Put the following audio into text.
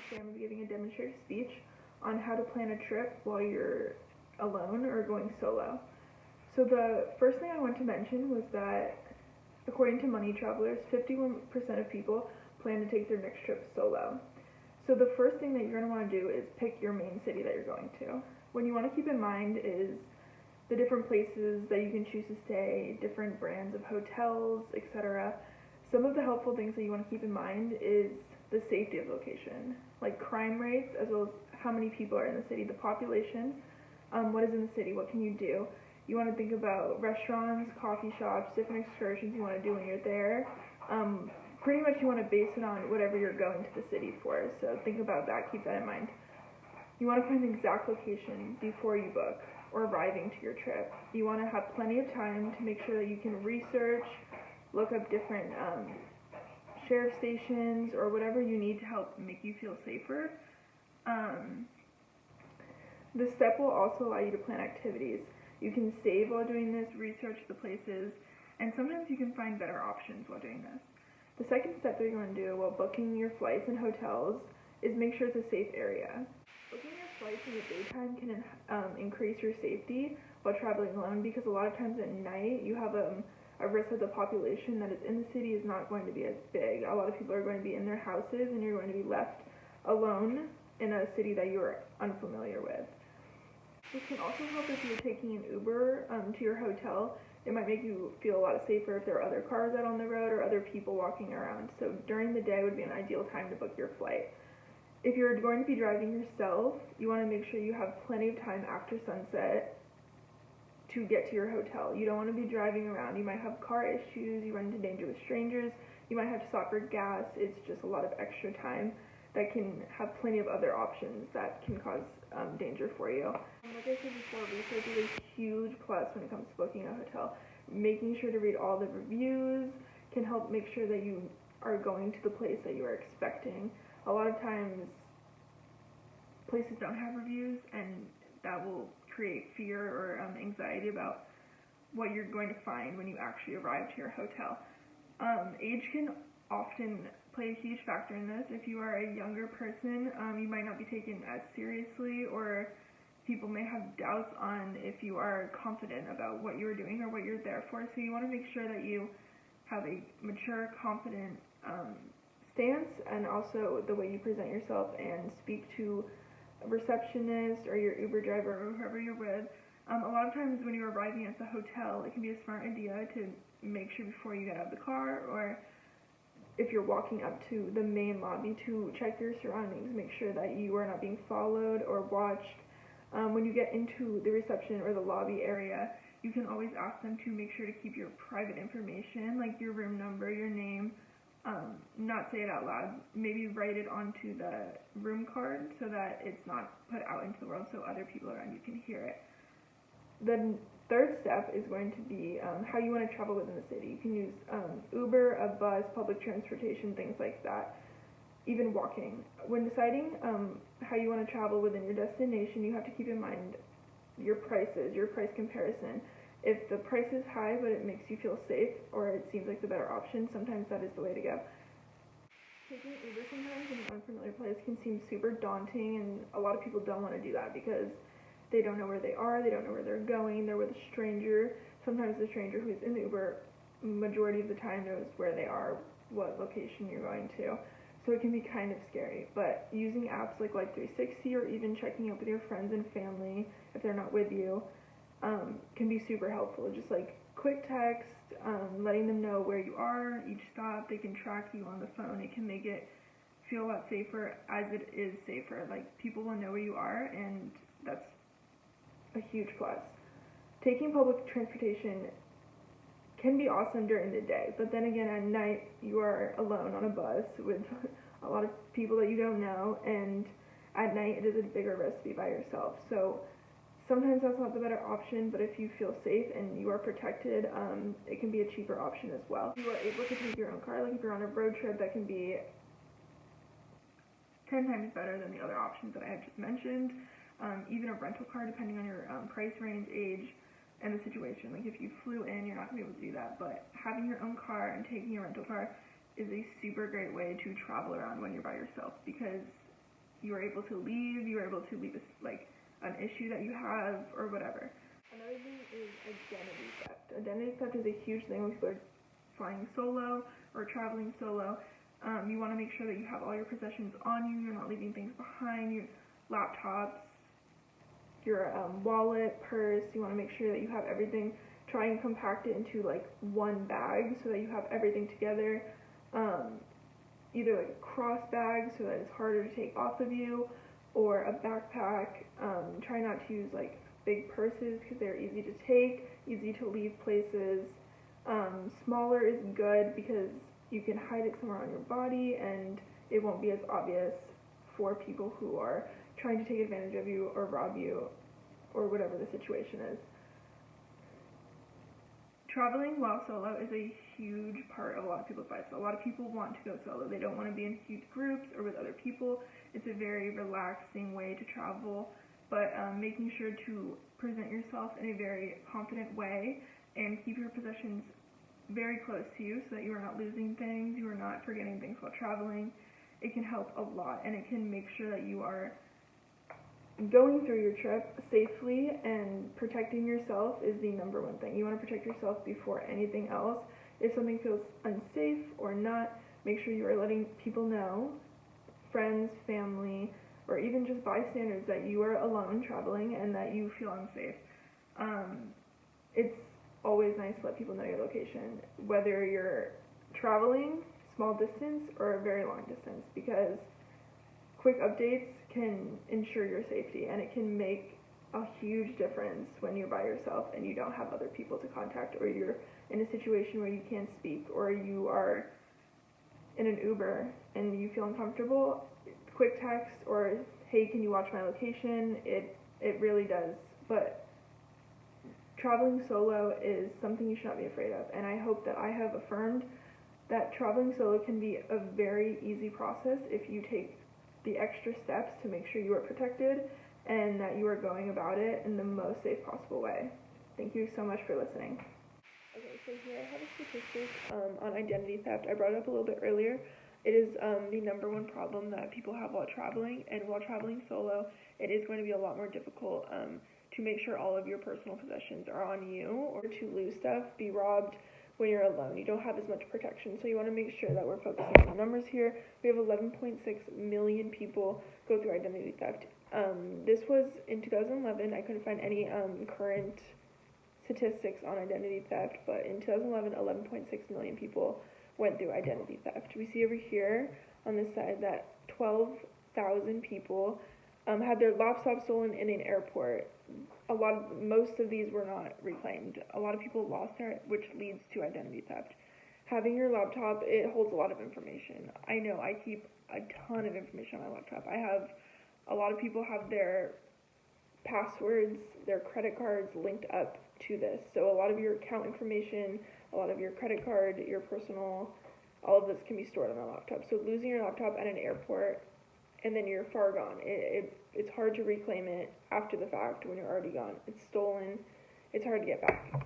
Today I'm going to be giving a demonstrative speech on how to plan a trip while you're alone or going solo. So the first thing I want to mention was that according to Money Travelers, 51% of people plan to take their next trip solo. So the first thing that you're going to want to do is pick your main city that you're going to. What you want to keep in mind is the different places that you can choose to stay, different brands of hotels, etc. Some of the helpful things that you want to keep in mind is the safety of location, like crime rates, as well as how many people are in the city, the population, what is in the city, what can you do. You want to think about restaurants, coffee shops, different excursions you want to do when you're there. Pretty much you want to base it on whatever you're going to the city for, so think about that, keep that in mind. You want to find the exact location before you book or arriving to your trip. You want to have plenty of time to make sure that you can research, look up different sheriff stations or whatever you need to help make you feel safer. This step will also allow you to plan activities. You can save while doing this, research the places, and sometimes you can find better options while doing this. The second step that you're going to do while booking your flights and hotels is make sure it's a safe area. Booking your flights in the daytime can increase your safety while traveling alone, because a lot of times at night you have a risk that the population that is in the city is not going to be as big. A lot of people are going to be in their houses and you're going to be left alone in a city that you are unfamiliar with. This can also help if you're taking an Uber to your hotel. It might make you feel a lot safer if there are other cars out on the road or other people walking around. So during the day would be an ideal time to book your flight. If you're going to be driving yourself, you want to make sure you have plenty of time after sunset to get to your hotel. You don't want to be driving around. You might have car issues, you run into danger with strangers, you might have to stop for gas. It's just a lot of extra time that can have plenty of other options that can cause danger for you. Like I said before, research is a huge plus when it comes to booking a hotel. Making sure to read all the reviews can help make sure that you are going to the place that you are expecting. A lot of times places don't have reviews, and that will create fear or anxiety about what you're going to find when you actually arrive to your hotel. Age can often play a huge factor in this. If you are a younger person, you might not be taken as seriously, or people may have doubts on if you are confident about what you're doing or what you're there for. So you want to make sure that you have a mature, confident stance, and also the way you present yourself and speak to a receptionist or your Uber driver or whoever you're with. A lot of times when you're arriving at the hotel, it can be a smart idea to make sure before you get out of the car, or if you're walking up to the main lobby, to check your surroundings, make sure that you are not being followed or watched. When you get into the reception or the lobby area, you can always ask them to make sure to keep your private information, like your room number, your name, not say it out loud, maybe write it onto the room card so that it's not put out into the world so other people around you can hear it. The third step is going to be how you want to travel within the city. You can use Uber, a bus, public transportation, things like that, even walking. When deciding how you want to travel within your destination, you have to keep in mind your prices, your price comparison. If the price is high but it makes you feel safe, or it seems like the better option, sometimes that is the way to go. Taking Uber sometimes in an unfamiliar place can seem super daunting, and a lot of people don't want to do that because they don't know where they are, they don't know where they're going, they're with a stranger. Sometimes the stranger who's in the Uber, majority of the time, knows where they are, what location you're going to. So it can be kind of scary, but using apps like Life360 or even checking up with your friends and family if they're not with you can be super helpful. Just like quick text, letting them know where you are, each stop, they can track you on the phone. It can make it feel a lot safer, as it is safer. Like, people will know where you are, and that's a huge plus. Taking public transportation can be awesome during the day, but then again at night you are alone on a bus with a lot of people that you don't know, and at night it is a bigger risk to be by yourself. So sometimes that's not the better option, but if you feel safe and you are protected, it can be a cheaper option as well. If you are able to take your own car, like if you're on a road trip, that can be 10 times better than the other options that I had just mentioned. Even a rental car, depending on your price range, age, and the situation. Like if you flew in, you're not going to be able to do that, but having your own car and taking a rental car is a super great way to travel around when you're by yourself, because you were able to leave an issue that you have or whatever. Another thing is identity theft. Identity theft is a huge thing when people are flying solo or traveling solo. You want to make sure that you have all your possessions on you, you're not leaving things behind, your laptops, your wallet, purse. You want to make sure that you have everything. Try and compact it into like one bag so that you have everything together. Either like a cross bag so that it's harder to take off of you, or a backpack. Try not to use like big purses because they're easy to take, easy to leave places. Smaller is good because you can hide it somewhere on your body and it won't be as obvious for people who are trying to take advantage of you or rob you or whatever the situation is. Traveling while solo is a huge part of a lot of people's lives. A lot of people want to go solo. They don't want to be in huge groups or with other people. It's a very relaxing way to travel, but making sure to present yourself in a very confident way and keep your possessions very close to you so that you are not losing things, you are not forgetting things while traveling. It can help a lot, and it can make sure that you are going through your trip safely, and protecting yourself is the number one thing. You want to protect yourself before anything else. If something feels unsafe or not, make sure you are letting people know, friends, family, or even just bystanders, that you are alone traveling and that you feel unsafe. It's always nice to let people know your location, whether you're traveling small distance or a very long distance, because quick updates can ensure your safety, and it can make a huge difference when you're by yourself and you don't have other people to contact, or you're in a situation where you can't speak, or you are in an Uber and you feel uncomfortable. Quick text or, hey, can you watch my location? It really does. But traveling solo is something you should not be afraid of, and I hope that I have affirmed that traveling solo can be a very easy process if you take the extra steps to make sure you are protected and that you are going about it in the most safe possible way. Thank you so much for listening. Okay, so here I have a statistic on identity theft. I brought it up a little bit earlier. It is the number one problem that people have while traveling, and while traveling solo, it is going to be a lot more difficult to make sure all of your personal possessions are on you, or to lose stuff, be robbed when you're alone. You don't have as much protection, so you want to make sure that we're focusing on the numbers here. We have 11.6 million people go through identity theft. This was in 2011. I couldn't find any current statistics on identity theft, but in 2011, 11.6 million people went through identity theft. We see over here on this side that 12,000 people had their laptops stolen in an airport. Most of these were not reclaimed. A lot of people lost it, which leads to identity theft. Having your laptop, it holds a lot of information. I know I keep a ton of information on my laptop. A lot of people have their passwords, their credit cards linked up to this. So a lot of your account information, a lot of your credit card, your personal, all of this can be stored on a laptop. So losing your laptop at an airport and then you're far gone. It's hard to reclaim it after the fact when you're already gone. It's stolen. It's hard to get back.